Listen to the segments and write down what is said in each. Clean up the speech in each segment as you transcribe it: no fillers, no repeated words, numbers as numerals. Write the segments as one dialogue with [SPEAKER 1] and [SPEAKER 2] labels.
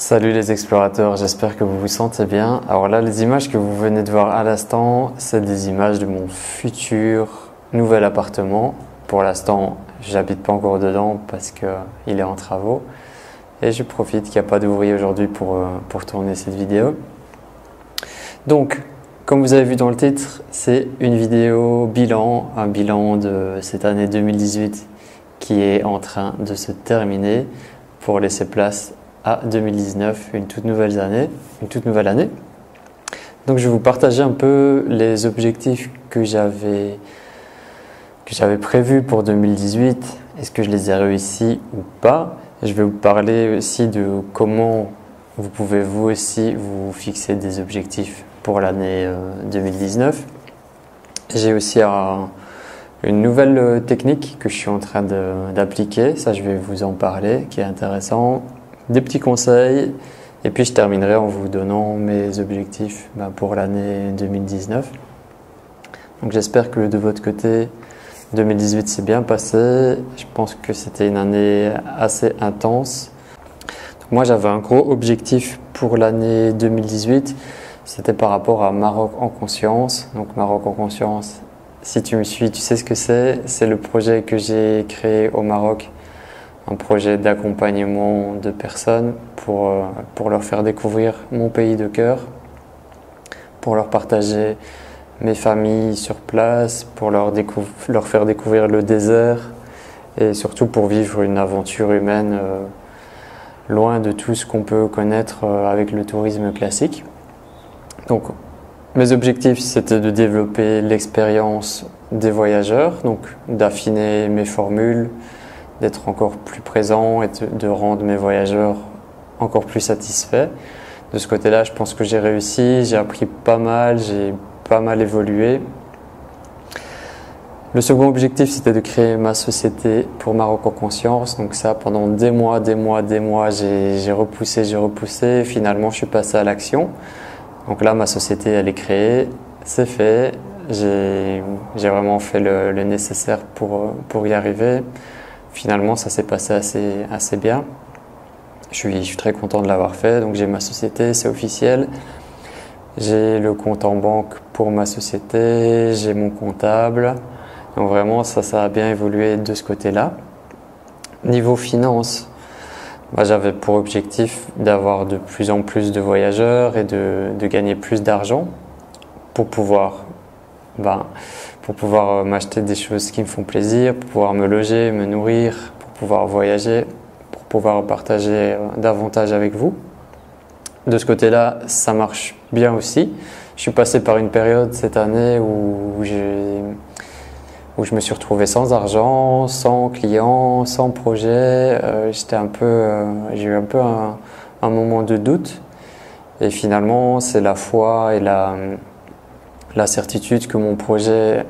[SPEAKER 1] Salut les explorateurs, j'espère que vous vous sentez bien. Alors là, les images que vous venez de voir à l'instant, c'est des images de mon futur nouvel appartement. Pour l'instant, j'habite pas encore dedans parce qu'il est en travaux. Et je profite qu'il n'y a pas d'ouvrier aujourd'hui pour tourner cette vidéo. Donc, comme vous avez vu dans le titre, c'est une vidéo bilan, un bilan de cette année 2018 qui est en train de se terminer pour laisser place à 2019, une toute nouvelle année. Donc je vais vous partager un peu les objectifs que j'avais prévus pour 2018. Est-ce que je les ai réussis ou pas? Je vais vous parler aussi de comment vous pouvez vous aussi vous fixer des objectifs pour l'année 2019. J'ai aussi une nouvelle technique que je suis en train d'appliquer. Ça, je vais vous en parler, qui est intéressant. Des petits conseils et puis je terminerai en vous donnant mes objectifs pour l'année 2019. Donc j'espère que de votre côté 2018 s'est bien passé. Je pense que c'était une année assez intense. Donc moi j'avais un gros objectif pour l'année 2018, c'était par rapport à Maroc en conscience. Donc Maroc en conscience, si tu me suis, tu sais ce que c'est. C'est le projet que j'ai créé au Maroc. Un projet d'accompagnement de personnes pour leur faire découvrir mon pays de cœur, pour leur partager mes familles sur place, pour leur faire découvrir le désert et surtout pour vivre une aventure humaine loin de tout ce qu'on peut connaître avec le tourisme classique. Donc mes objectifs, c'était de développer l'expérience des voyageurs, donc d'affiner mes formules, d'être encore plus présent et de rendre mes voyageurs encore plus satisfaits. De ce côté-là, je pense que j'ai réussi, j'ai appris pas mal, j'ai pas mal évolué. Le second objectif, c'était de créer ma société pour Maroc en conscience. Donc ça, pendant des mois, j'ai repoussé. Finalement, je suis passé à l'action. Donc là, ma société, elle est créée, c'est fait. J'ai vraiment fait le nécessaire pour y arriver. Finalement, ça s'est passé assez bien. Je suis très content de l'avoir fait. Donc j'ai ma société, c'est officiel. J'ai le compte en banque pour ma société, j'ai mon comptable. Donc vraiment, ça a bien évolué de ce côté-là. Niveau finance, j'avais pour objectif d'avoir de plus en plus de voyageurs et de gagner plus d'argent pour pouvoir m'acheter des choses qui me font plaisir, pour pouvoir me loger, me nourrir, pour pouvoir voyager, pour pouvoir partager davantage avec vous. De ce côté-là, ça marche bien aussi. Je suis passé par une période cette année où je me suis retrouvé sans argent, sans clients, sans projet. J'ai eu un peu un moment de doute. Et finalement, c'est la foi et la certitude que mon projet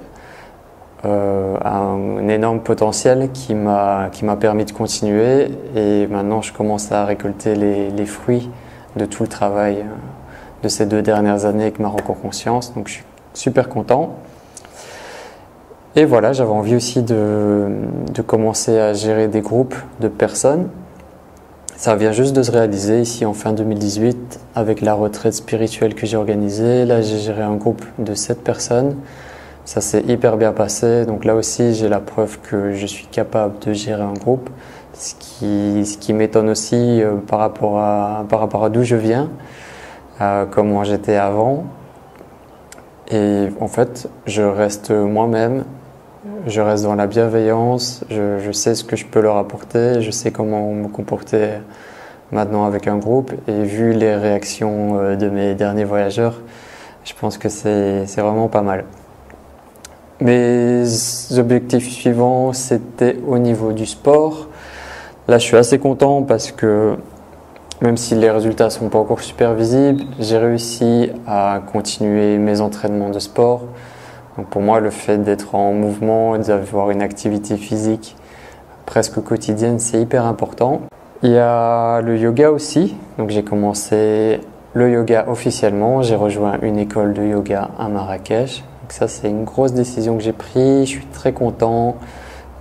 [SPEAKER 1] a un énorme potentiel qui m'a permis de continuer, et maintenant je commence à récolter les fruits de tout le travail de ces 2 dernières années avec Maroc en conscience, donc je suis super content. Et voilà, j'avais envie aussi de commencer à gérer des groupes de personnes. Ça vient juste de se réaliser ici en fin 2018 avec la retraite spirituelle que j'ai organisée. Là, j'ai géré un groupe de 7 personnes. Ça s'est hyper bien passé. Donc là aussi, j'ai la preuve que je suis capable de gérer un groupe. Ce qui m'étonne aussi par rapport à d'où je viens, comment j'étais avant. Et en fait, je reste moi-même. Je reste dans la bienveillance, je sais ce que je peux leur apporter, je sais comment me comporter maintenant avec un groupe, et vu les réactions de mes derniers voyageurs, je pense que c'est vraiment pas mal. Mes objectifs suivants, c'était au niveau du sport. Là, je suis assez content parce que même si les résultats ne sont pas encore super visibles, j'ai réussi à continuer mes entraînements de sport. Donc pour moi, le fait d'être en mouvement et d'avoir une activité physique presque quotidienne, c'est hyper important. Il y a le yoga aussi. Donc j'ai commencé le yoga officiellement. J'ai rejoint une école de yoga à Marrakech. Donc ça, c'est une grosse décision que j'ai prise. Je suis très content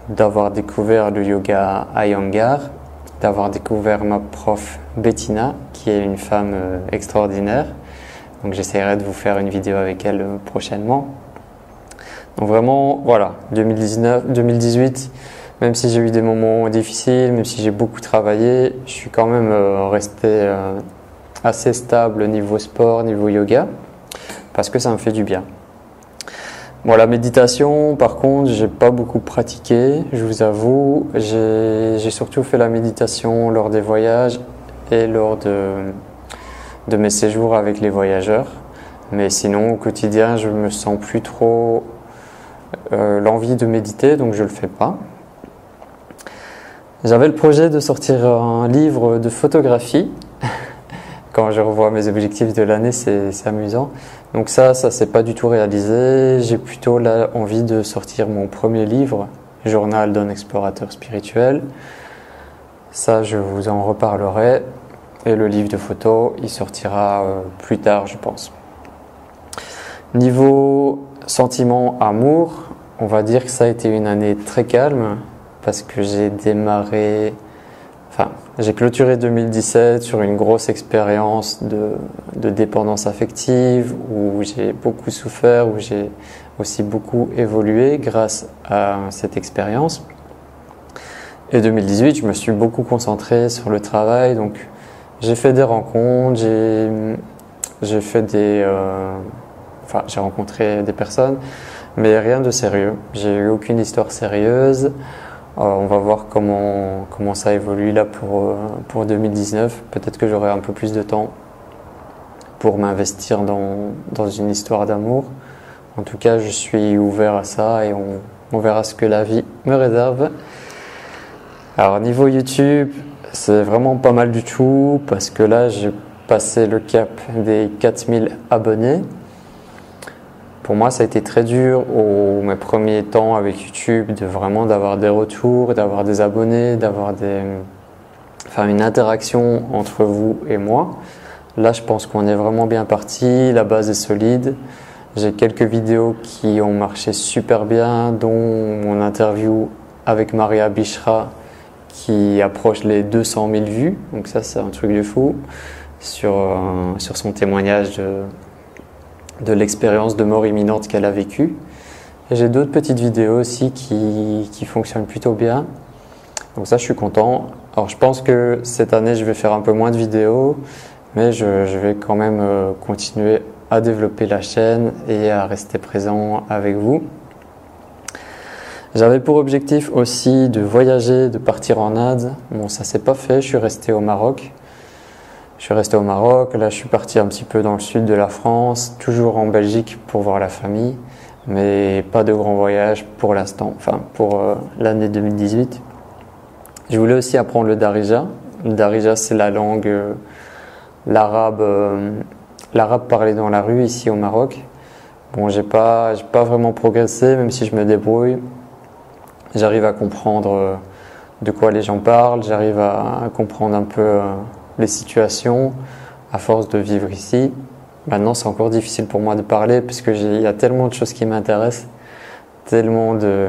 [SPEAKER 1] d'avoir découvert le yoga Iyengar. d'avoir découvert ma prof Bettina, qui est une femme extraordinaire. Donc j'essaierai de vous faire une vidéo avec elle prochainement. Donc vraiment, voilà, 2018, même si j'ai eu des moments difficiles, même si j'ai beaucoup travaillé, je suis quand même resté assez stable niveau sport, niveau yoga, parce que ça me fait du bien. Bon, la méditation, par contre, j'ai pas beaucoup pratiqué, je vous avoue. J'ai surtout fait la méditation lors des voyages et lors de mes séjours avec les voyageurs. Mais sinon, au quotidien, je me sens plus trop l'envie de méditer, donc je le fais pas. J'avais le projet de sortir un livre de photographie. Quand je revois mes objectifs de l'année, c'est amusant. Donc ça s'est pas du tout réalisé. J'ai plutôt là envie de sortir mon premier livre, Journal d'un explorateur spirituel. Ça, je vous en reparlerai. Et le livre de photos, il sortira plus tard, je pense. Niveau sentiment, amour, on va dire que ça a été une année très calme parce que j'ai clôturé 2017 sur une grosse expérience de dépendance affective où j'ai beaucoup souffert, où j'ai aussi beaucoup évolué grâce à cette expérience. Et 2018, je me suis beaucoup concentré sur le travail, donc j'ai fait des rencontres, j'ai rencontré des personnes, mais rien de sérieux. J'ai eu aucune histoire sérieuse. On va voir comment ça évolue là pour 2019. Peut-être que j'aurai un peu plus de temps pour m'investir dans une histoire d'amour. En tout cas, je suis ouvert à ça et on verra ce que la vie me réserve. Alors niveau YouTube, c'est vraiment pas mal du tout parce que là, j'ai passé le cap des 4000 abonnés. Pour moi, ça a été très dur mes premiers temps avec YouTube d'avoir des retours, d'avoir des abonnés, d'avoir une interaction entre vous et moi. Là, je pense qu'on est vraiment bien parti, la base est solide. J'ai quelques vidéos qui ont marché super bien, dont mon interview avec Maria Bichra qui approche les 200 000 vues. Donc ça, c'est un truc de fou sur son témoignage de l'expérience de mort imminente qu'elle a vécue. Et j'ai d'autres petites vidéos aussi qui fonctionnent plutôt bien. Donc ça, je suis content. Alors je pense que cette année, je vais faire un peu moins de vidéos, mais je vais quand même continuer à développer la chaîne et à rester présent avec vous. J'avais pour objectif aussi de voyager, de partir en Inde. Bon, ça s'est pas fait, je suis resté au Maroc. Là je suis parti un petit peu dans le sud de la France, toujours en Belgique pour voir la famille, mais pas de grand voyage pour l'instant, pour l'année 2018. Je voulais aussi apprendre le Darija. Le Darija, c'est la langue, l'arabe parlé dans la rue ici au Maroc. Bon, j'ai pas vraiment progressé, même si je me débrouille. J'arrive à comprendre de quoi les gens parlent, j'arrive à comprendre un peu les situations à force de vivre ici. Maintenant, c'est encore difficile pour moi de parler parce qu'il y a tellement de choses qui m'intéressent, tellement de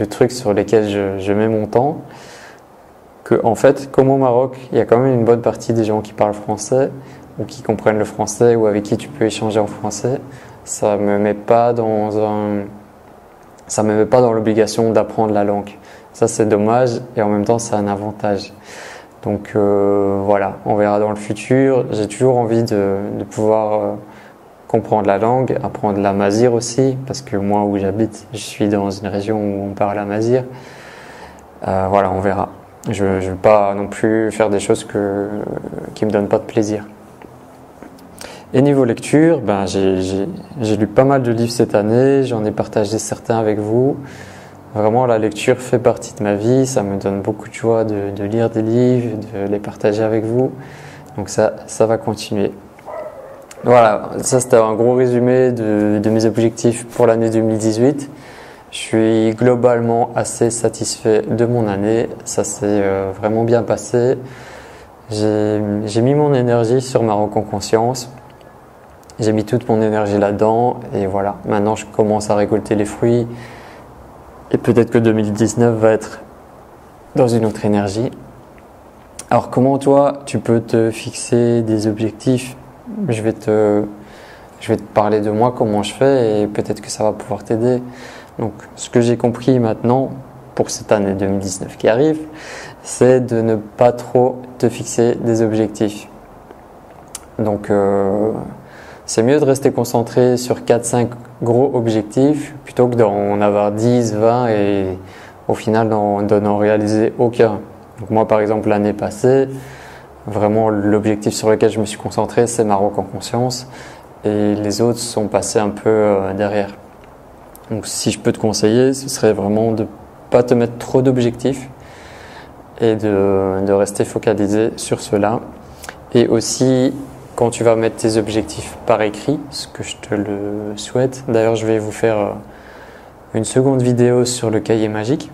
[SPEAKER 1] trucs sur lesquels je mets mon temps que, en fait, comme au Maroc, il y a quand même une bonne partie des gens qui parlent français ou qui comprennent le français ou avec qui tu peux échanger en français. Ça me met pas dans l'obligation d'apprendre la langue. Ça, c'est dommage et en même temps, c'est un avantage. Donc voilà, on verra dans le futur. J'ai toujours envie de pouvoir comprendre la langue, apprendre l'amazigh aussi, parce que moi où j'habite, je suis dans une région où on parle amazigh. Voilà, on verra. Je ne veux pas non plus faire des choses qui me donnent pas de plaisir. Et niveau lecture, j'ai lu pas mal de livres cette année, j'en ai partagé certains avec vous. Vraiment, la lecture fait partie de ma vie, ça me donne beaucoup de joie de lire des livres, de les partager avec vous. Donc ça va continuer. Voilà, ça c'était un gros résumé de mes objectifs pour l'année 2018. Je suis globalement assez satisfait de mon année, ça s'est vraiment bien passé. J'ai mis mon énergie sur Maroc en conscience. J'ai mis toute mon énergie là-dedans et voilà, maintenant je commence à récolter les fruits. Et peut-être que 2019 va être dans une autre énergie. Alors comment toi tu peux te fixer des objectifs? Je vais te parler de moi, comment je fais, et peut-être que ça va pouvoir t'aider. Donc ce que j'ai compris maintenant pour cette année 2019 qui arrive, c'est de ne pas trop te fixer des objectifs. Donc c'est mieux de rester concentré sur 4-5 gros objectifs plutôt que d'en avoir 10, 20 et au final de n'en réaliser aucun. Donc moi par exemple l'année passée, vraiment l'objectif sur lequel je me suis concentré c'est Maroc en conscience et les autres sont passés un peu derrière. Donc si je peux te conseiller, ce serait vraiment de ne pas te mettre trop d'objectifs et de rester focalisé sur cela. Et aussi quand tu vas mettre tes objectifs par écrit, ce que je te le souhaite. D'ailleurs je vais vous faire une seconde vidéo sur le cahier magique.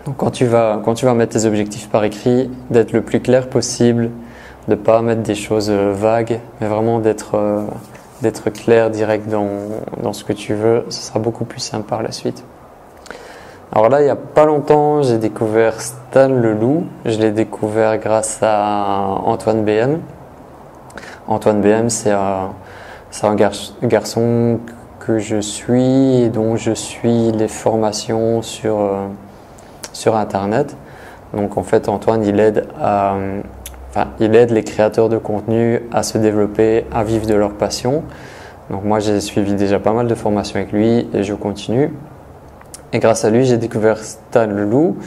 [SPEAKER 1] Donc quand tu vas mettre tes objectifs par écrit, d'être le plus clair possible, de ne pas mettre des choses vagues, mais vraiment d'être clair, direct dans ce que tu veux, ce sera beaucoup plus simple par la suite. Alors là, il n'y a pas longtemps, j'ai découvert Stan Leloup. Je l'ai découvert grâce à Antoine BM. Antoine BM, c'est un garçon que je suis et dont je suis les formations sur Internet. Donc en fait, Antoine, il aide les créateurs de contenu à se développer, à vivre de leur passion. Donc moi, j'ai suivi déjà pas mal de formations avec lui et je continue. Et grâce à lui, j'ai découvert Stan Leloup.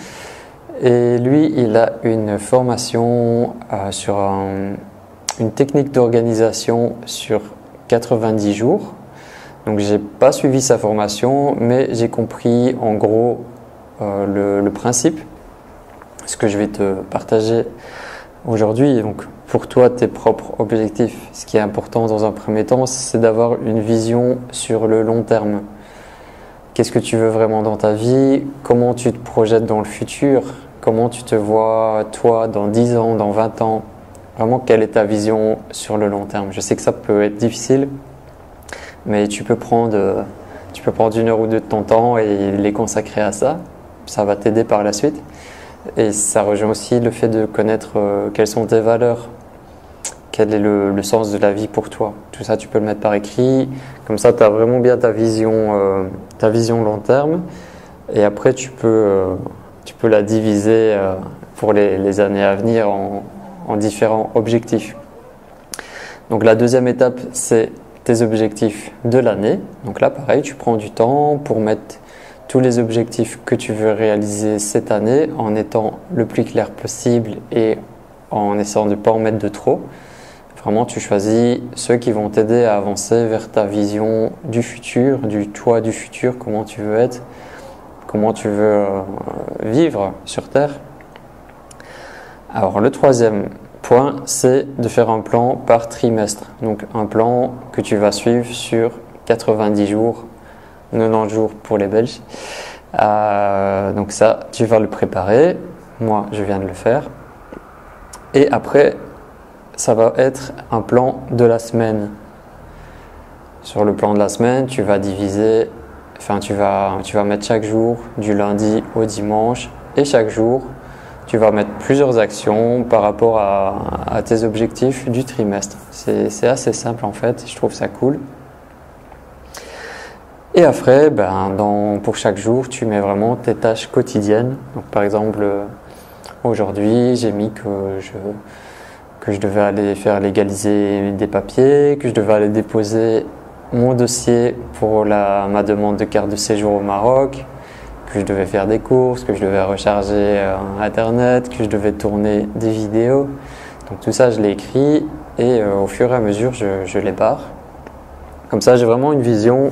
[SPEAKER 1] Et lui, il a une formation sur une technique d'organisation sur 90 jours. Donc j'ai pas suivi sa formation, mais j'ai compris en gros le principe, ce que je vais te partager aujourd'hui. Donc pour toi, tes propres objectifs, ce qui est important dans un premier temps, c'est d'avoir une vision sur le long terme. Qu'est-ce que tu veux vraiment dans ta vie? Comment tu te projettes dans le futur? Comment tu te vois toi dans 10 ans, dans 20 ans? Vraiment, quelle est ta vision sur le long terme? Je sais que ça peut être difficile, mais tu peux prendre 1 heure ou 2 de ton temps et les consacrer à ça. Ça va t'aider par la suite. Et ça rejoint aussi le fait de connaître quelles sont tes valeurs, quel est le sens de la vie pour toi. Tout ça, tu peux le mettre par écrit. Comme ça, tu as vraiment bien ta vision long terme. Et après, tu peux la diviser pour les années à venir en différents objectifs. Donc la deuxième étape, c'est tes objectifs de l'année. Donc là, pareil, tu prends du temps pour mettre tous les objectifs que tu veux réaliser cette année en étant le plus clair possible et en essayant de ne pas en mettre de trop. Vraiment, tu choisis ceux qui vont t'aider à avancer vers ta vision du futur, du toi du futur, comment tu veux être, comment tu veux vivre sur Terre. Alors le troisième point, c'est de faire un plan par trimestre. Donc un plan que tu vas suivre sur 90 jours, 90 jours pour les Belges. Donc ça, tu vas le préparer. Moi, je viens de le faire. Et après, ça va être un plan de la semaine. Sur le plan de la semaine, tu vas diviser, tu vas mettre chaque jour du lundi au dimanche et chaque jour, tu vas mettre plusieurs actions par rapport à tes objectifs du trimestre. C'est assez simple en fait, je trouve ça cool. Et après, pour chaque jour, tu mets vraiment tes tâches quotidiennes. Donc, par exemple, aujourd'hui, j'ai mis que je devais aller faire légaliser des papiers, que je devais aller déposer mon dossier pour ma demande de carte de séjour au Maroc, que je devais faire des courses, que je devais recharger Internet, que je devais tourner des vidéos. Donc tout ça, je l'ai écrit et au fur et à mesure, je les barre. Comme ça, j'ai vraiment une vision.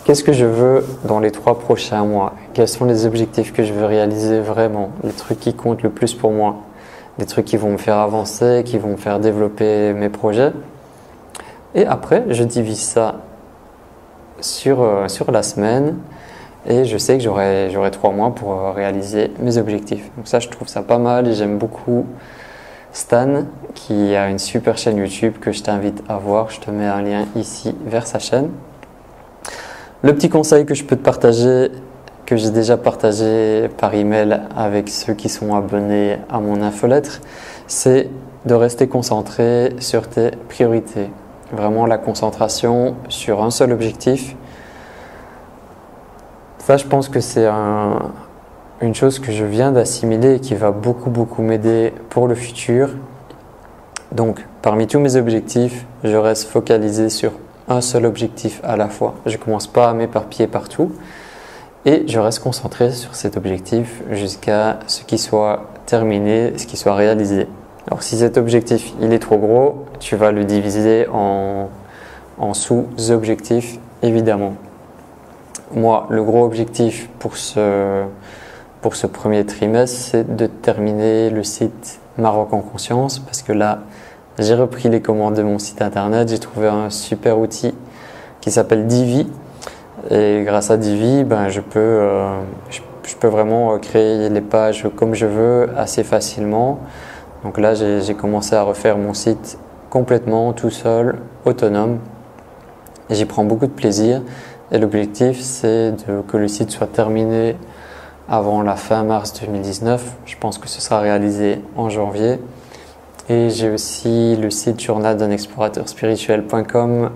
[SPEAKER 1] Qu'est-ce que je veux dans les 3 prochains mois? Quels sont les objectifs que je veux réaliser vraiment? Les trucs qui comptent le plus pour moi? Les trucs qui vont me faire avancer, qui vont me faire développer mes projets? Et après, je divise ça sur la semaine et je sais que j'aurai 3 mois pour réaliser mes objectifs. Donc ça, je trouve ça pas mal et j'aime beaucoup Stan qui a une super chaîne YouTube que je t'invite à voir. Je te mets un lien ici vers sa chaîne. Le petit conseil que je peux te partager, que j'ai déjà partagé par email avec ceux qui sont abonnés à mon infolettre, c'est de rester concentré sur tes priorités. Vraiment la concentration sur un seul objectif. Ça, je pense que c'est une chose que je viens d'assimiler et qui va beaucoup m'aider pour le futur. Donc, parmi tous mes objectifs, je reste focalisé sur un seul objectif à la fois. Je ne commence pas à m'éparpiller partout et je reste concentré sur cet objectif jusqu'à ce qu'il soit terminé, ce qu'il soit réalisé. Alors, si cet objectif il est trop gros, tu vas le diviser en sous-objectifs, évidemment. Moi, le gros objectif pour ce premier trimestre, c'est de terminer le site Maroc en conscience, parce que là, j'ai repris les commandes de mon site internet, j'ai trouvé un super outil qui s'appelle Divi, et grâce à Divi, je peux vraiment créer les pages comme je veux assez facilement. Donc là, j'ai commencé à refaire mon site complètement tout seul, autonome, et j'y prends beaucoup de plaisir. Et l'objectif, c'est que le site soit terminé avant la fin mars 2019. Je pense que ce sera réalisé en janvier. Et j'ai aussi le site journal d'un explorateur spirituel.com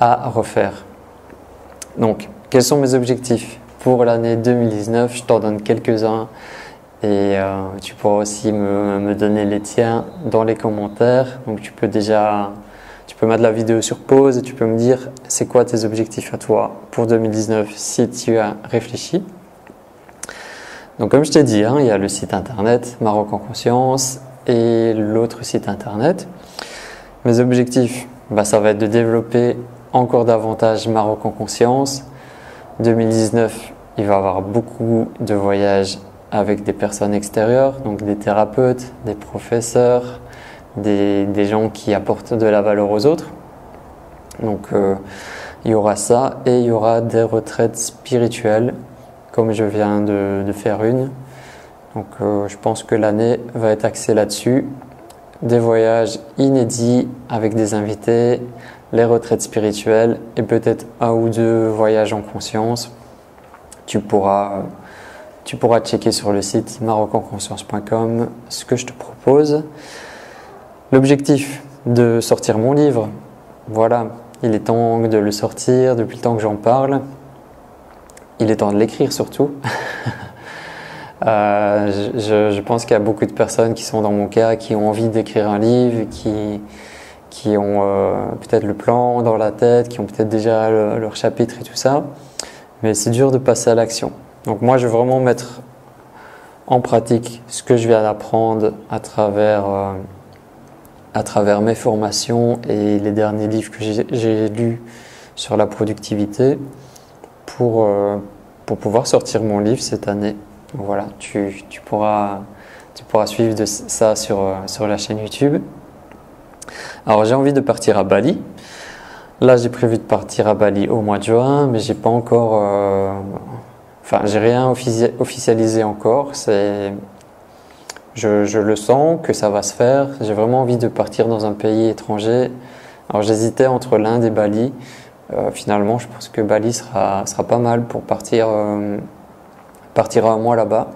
[SPEAKER 1] à refaire. Donc, quels sont mes objectifs pour l'année 2019? Je t'en donne quelques-uns et tu pourras aussi me donner les tiens dans les commentaires. Donc, tu peux mettre la vidéo sur pause et tu peux me dire c'est quoi tes objectifs à toi pour 2019 si tu as réfléchi. Donc comme je t'ai dit, il y a le site internet Maroc en conscience et l'autre site internet. Mes objectifs, ça va être de développer encore davantage Maroc en conscience. 2019, il va y avoir beaucoup de voyages avec des personnes extérieures, donc des thérapeutes, des professeurs, des gens qui apportent de la valeur aux autres. Donc il y aura ça et il y aura des retraites spirituelles comme je viens de faire une. Donc je pense que l'année va être axée là-dessus. Des voyages inédits avec des invités, les retraites spirituelles et peut-être un ou deux voyages en conscience. Tu pourras checker sur le site marocenconscience.com ce que je te propose. L'objectif de sortir mon livre, voilà, il est temps de le sortir depuis le temps que j'en parle. Il est temps de l'écrire surtout. Je pense qu'il y a beaucoup de personnes qui sont dans mon cas, qui ont envie d'écrire un livre, qui ont peut-être le plan dans la tête, qui ont peut-être déjà leur chapitre et tout ça. Mais c'est dur de passer à l'action. Donc moi, je vais vraiment mettre en pratique ce que je viens d'apprendre à travers mes formations et les derniers livres que j'ai lus sur la productivité pour pouvoir sortir mon livre cette année. Donc voilà, tu pourras suivre ça sur la chaîne YouTube. Alors j'ai envie de partir à Bali. Là j'ai prévu de partir à Bali au mois de juin, mais j'ai pas encore... j'ai rien officialisé encore. Je le sens que ça va se faire. J'ai vraiment envie de partir dans un pays étranger. Alors j'hésitais entre l'Inde et Bali. Finalement, je pense que Bali sera pas mal pour partir un mois là-bas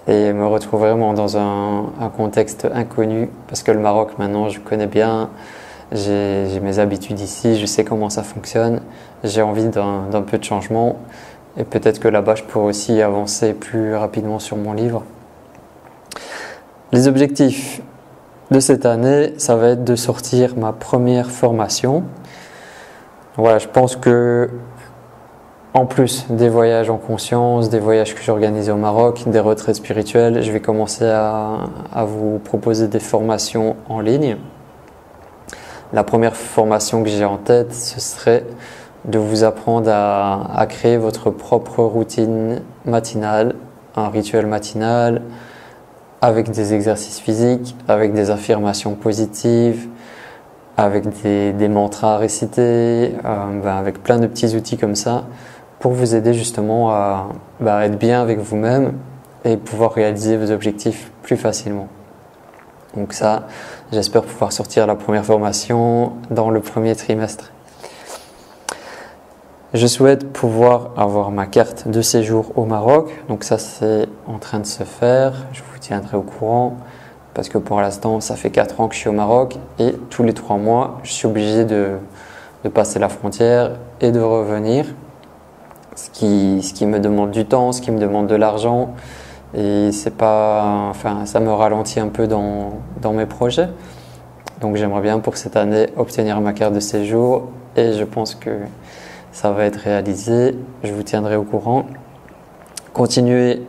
[SPEAKER 1] et me retrouver vraiment dans un contexte inconnu. Parce que le Maroc, maintenant, je connais bien. J'ai mes habitudes ici. Je sais comment ça fonctionne. J'ai envie d'un peu de changement. Et peut-être que là-bas, je pourrais aussi avancer plus rapidement sur mon livre. Les objectifs de cette année, ça va être de sortir ma première formation. Voilà, je pense que en plus des voyages en conscience, des voyages que j'organise au Maroc, des retraites spirituelles, je vais commencer à vous proposer des formations en ligne. La première formation que j'ai en tête, ce serait de vous apprendre à créer votre propre routine matinale, un rituel matinal, avec des exercices physiques, avec des affirmations positives, avec des mantras à réciter, avec plein de petits outils comme ça, pour vous aider justement à être bien avec vous-même et pouvoir réaliser vos objectifs plus facilement. Donc ça, j'espère pouvoir sortir la première formation dans le premier trimestre. Je souhaite pouvoir avoir ma carte de séjour au Maroc. Donc ça, c'est en train de se faire. Je vous tiendrai au courant parce que pour l'instant, ça fait 4 ans que je suis au Maroc et tous les 3 mois, je suis obligé de passer la frontière et de revenir. Ce qui me demande du temps, ce qui me demande de l'argent. Et c'est pas, enfin, ça me ralentit un peu dans mes projets. Donc j'aimerais bien pour cette année obtenir ma carte de séjour et je pense que ça va être réalisé. Je vous tiendrai au courant. Continuez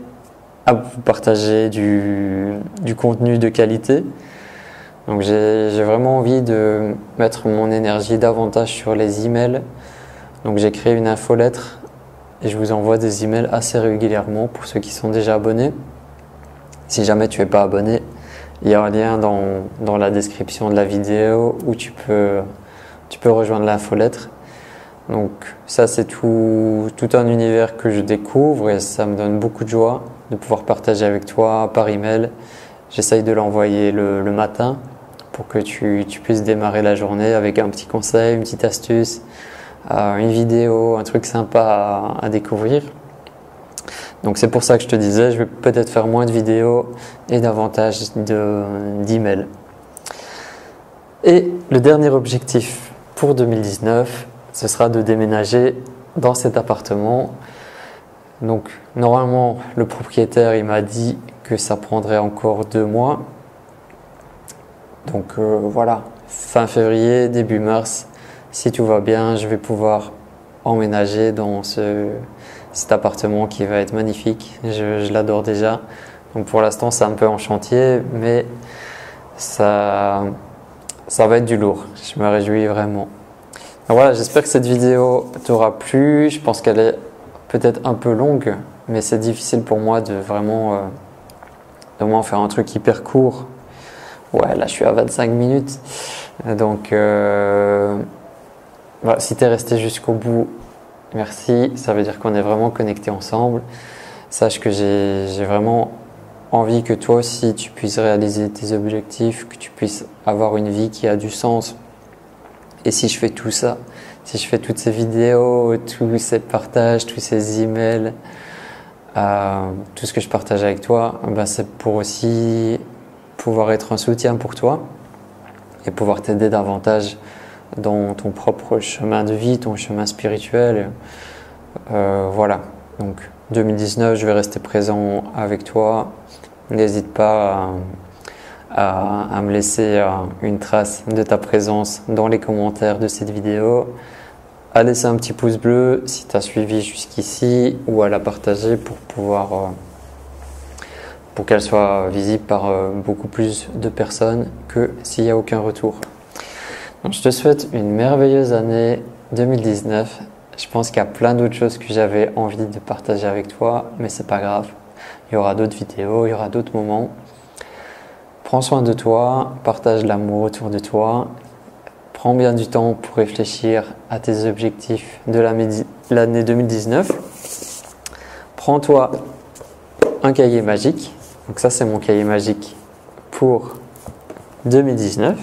[SPEAKER 1] à vous partager du contenu de qualité. Donc j'ai vraiment envie de mettre mon énergie davantage sur les emails. Donc j'ai créé une infolettre et je vous envoie des emails assez régulièrement pour ceux qui sont déjà abonnés. Si jamais tu n'es pas abonné, il y a un lien dans la description de la vidéo où tu peux rejoindre l'infolettre. Donc ça, c'est tout un univers que je découvre et ça me donne beaucoup de joie de pouvoir partager avec toi par email. J'essaye de l'envoyer le matin pour que tu puisses démarrer la journée avec un petit conseil, une petite astuce, une vidéo, un truc sympa à découvrir. Donc c'est pour ça que je te disais, je vais peut-être faire moins de vidéos et davantage d'emails. Et le dernier objectif pour 2019, ce sera de déménager dans cet appartement. Donc normalement, le propriétaire il m'a dit que ça prendrait encore 2 mois. Donc voilà, fin février, début mars, si tout va bien, je vais pouvoir emménager dans cet appartement qui va être magnifique. Je l'adore déjà. Donc pour l'instant, c'est un peu en chantier, mais ça va être du lourd. Je me réjouis vraiment. Donc voilà, j'espère que cette vidéo t'aura plu. Je pense qu'elle est peut-être un peu longue, mais c'est difficile pour moi de vraiment faire un truc hyper court. Ouais, là je suis à 25 minutes. Donc voilà, si tu es resté jusqu'au bout, merci. Ça veut dire qu'on est vraiment connectés ensemble. Sache que j'ai vraiment envie que toi aussi tu puisses réaliser tes objectifs, que tu puisses avoir une vie qui a du sens. Et si je fais tout ça, si je fais toutes ces vidéos, tous ces partages, tous ces emails, tout ce que je partage avec toi, ben c'est pour aussi pouvoir être un soutien pour toi et pouvoir t'aider davantage dans ton propre chemin de vie, ton chemin spirituel. Voilà, donc 2019, je vais rester présent avec toi. N'hésite pas à me laisser une trace de ta présence dans les commentaires de cette vidéo, à laisser un petit pouce bleu si tu as suivi jusqu'ici ou à la partager pour qu'elle soit visible par beaucoup plus de personnes que s'il n'y a aucun retour. Donc, je te souhaite une merveilleuse année 2019. Je pense qu'il y a plein d'autres choses que j'avais envie de partager avec toi, mais c'est pas grave. Il y aura d'autres vidéos, il y aura d'autres moments. Prends soin de toi, partage l'amour autour de toi. Prends bien du temps pour réfléchir à tes objectifs de l'année 2019. Prends-toi un cahier magique. Donc ça, c'est mon cahier magique pour 2019.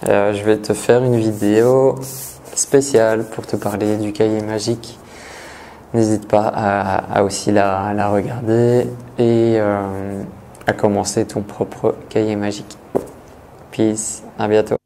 [SPEAKER 1] Je vais te faire une vidéo spéciale pour te parler du cahier magique. N'hésite pas à aussi la regarder et à commencer ton propre cahier magique. Peace, à bientôt.